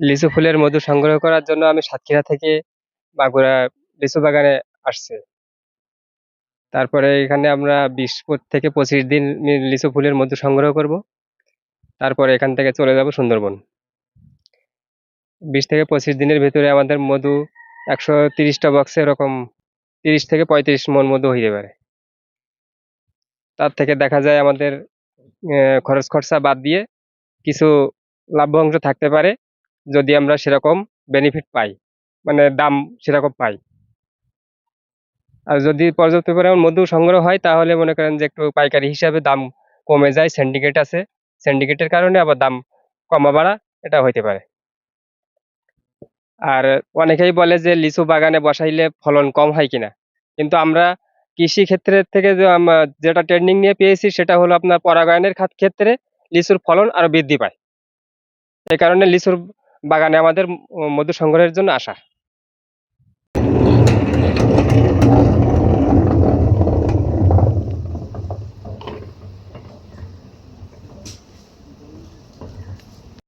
লিচু ফুলের মধু সংগ্রহ করার জন্য আমি সাতক্ষীরা থেকে মাগুরা লিচু বাগানে আসছি। তারপরে এখানে আমরা 20 থেকে 25 দিন লিচু ফুলের মধু সংগ্রহ করব। তারপরে এখান থেকে চলে যাব সুন্দরবন। 20 থেকে 25 দিনের ভিতরে আমাদের মধু 130টা বক্সে এরকম 30 থেকে 35 মণ মধু হইতে পারে। তার থেকে দেখা যায় আমাদের খরচ খরচা বাদ দিয়ে কিছু লাভ্যাংশ থাকতে পারে যদি আমরা সেরকম বেনিফিট পাই, মানে দাম সেরকম পাই। আর যদি পর্যাপ্ত পরিমাণ মধু সংগ্রহ হয় তাহলে মনে করেন যে একটু পাইকারি হিসাবে দাম কমে যায়, সিন্ডিকেট আছে, সিন্ডিকেটের কারণে আবার দাম কমা বাড়া এটা হইতে পারে। আর অনেকেই বলে যে লিচু বাগানে বসাইলে ফলন কম হয় কিনা, কিন্তু আমরা কৃষি ক্ষেত্রের থেকে যে যেটা ট্রেনিং নিয়ে পেয়েছি সেটা হলো আপনার পরাগায়নের ক্ষেত্রে লিচুর ফলন আরো বৃদ্ধি পায়। এই কারণে লিচুর বাগানে আমাদের মধু সংগ্রহের জন্য আসা।